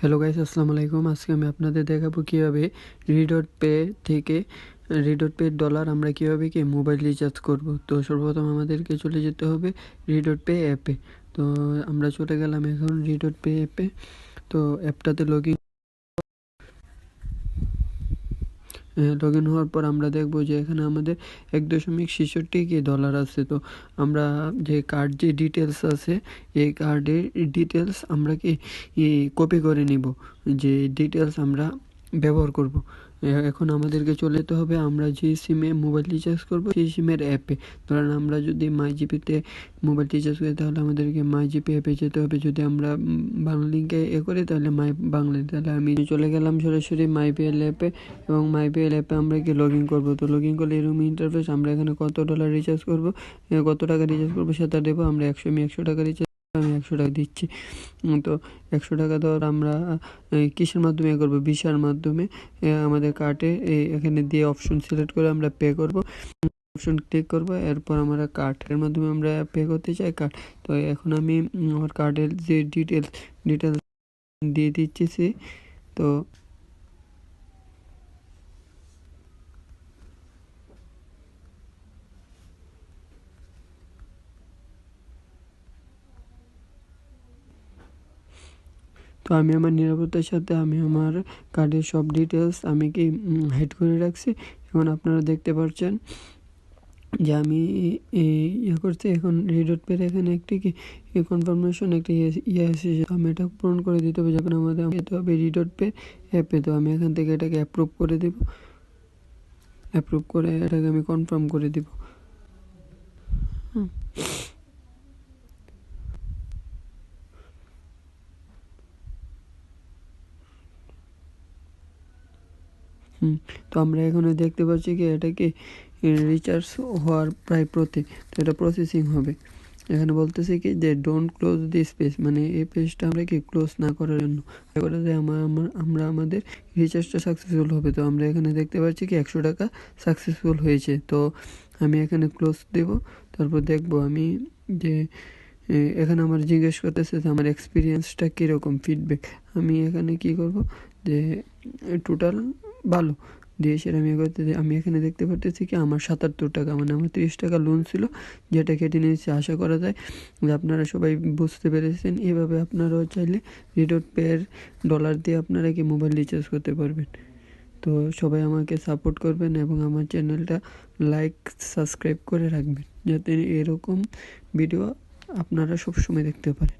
Hello guys, আসসালামু আলাইকুম। আজকে আমি আপনাদের দেখাবো কীভাবে রিডট পে থেকে রিডট পে ডলার আমরা কীভাবে মোবাইল রিচার্জ করব। তো সর্বপ্রথম আমাদেরকে চলে যেতে হবে রিডট পে অ্যাপে। তো আমরা চলে গেলাম এখন রিডট পে অ্যাপে। তো অ্যাপটাতে লগ ইন হওয়ার পর আমরা দেখব যে এখানে আমাদের 1.66 ডলার আছে। তো আমরা যে কার্ড যে ডিটেলস আছে, এই কার্ডের ডিটেলস আমরা কপি করে নিব, যে ডিটেলস আমরা ব্যবহার করব। এখন আমাদেরকে চলে যেতে হবে আমরা যে সিমে মোবাইল রিচার্জ করব সেই সিমের অ্যাপে। ধরেন আমরা যদি মাই জিপিতে মোবাইল রিচার্জ করি তাহলে আমাদেরকে মাই জিপি অ্যাপে যেতে হবে। যদি আমরা বাংলা লিঙ্কে করি তাহলে মাই বাংলা, তাহলে আমি চলে গেলাম সরাসরি মাইপিএল অ্যাপে এবং মাইপিএল অ্যাপে আমরা লগ ইন করবো। তো লগ ইন করলে এরকম ইন্টারফেস, আমরা এখানে কত ডলার রিচার্জ করব, কত টাকা রিচার্জ করবো সেটা দেবো। আমরা 100 টাকা রিচার্জ, আমি 100 টাকা দিচ্ছি। তো 100 টাকা দেওয়ার আমরা কিসের মাধ্যমে করব, ভিসার মাধ্যমে। আমাদের কার্ডে এখানে দিয়ে অপশন সিলেক্ট করে আমরা পে করব, অপশন ক্লিক করব। এরপর আমরা কার্ডের মাধ্যমে আমরা পে করতে চাই কার্ড। তো এখন আমি আমার কার্ডের যে ডিটেলস দিয়ে দিচ্ছি। তো আমি আমার নিরাপত্তার সাথে আমি আমার কার্ডের সব ডিটেলস আমি হাইড করে রাখছি। এখন আপনারা দেখতে পাচ্ছেন যে আমি করছি। এখন রিডট পের এখানে একটি কনফার্মেশন একটি এসেছে, আমি এটা পূরণ করে দিতে হবে। যখন আমাদের যেতে হবে রিডট পে অ্যাপে। তো আমি এখান থেকে এটাকে অ্যাপ্রুভ করে দেব, অ্যাপ্রুভ করে এটাকে আমি কনফার্ম করে দিব। তো আমরা এখানে দেখতে পাচ্ছি এটা রিচার্জ হওয়ার প্রায় তো এটা প্রসেসিং হবে। এখানে বলতেছে যে ডোন্ট ক্লোজ দিস পেজ, মানে এই পেজটা আমরা ক্লোজ না করার জন্য করে যে আমরা আমাদের রিচার্জটা সাকসেসফুল হবে। তো আমরা এখানে দেখতে পাচ্ছি 100 টাকা সাকসেসফুল হয়েছে। তো আমি এখানে ক্লোজ দেব। তারপর দেখব আমি যে এখানে আমার জিজ্ঞেস করতেছে যে আমার এক্সপিরিয়েন্সটা কীরকম, ফিডব্যাক। আমি এখানে কি করব যে টোটাল ভালো দিয়েছে আমি করতে। আমি এখানে দেখতে পারতেছি আমার 77 টাকা, মানে আমার 30 টাকা লোন ছিল যেটা কেটে নিয়েছি। আশা করা যায় যে আপনারা সবাই বুঝতে পেরেছেন। এভাবে আপনারাও চাইলে রিডট পের ডলার দিয়ে আপনারা মোবাইল রিচার্জ করতে পারবেন। তো সবাই আমাকে সাপোর্ট করবেন এবং আমার চ্যানেলটা লাইক সাবস্ক্রাইব করে রাখবেন, যাতে এরকম ভিডিও আপনারা সবসময় দেখতে পারেন।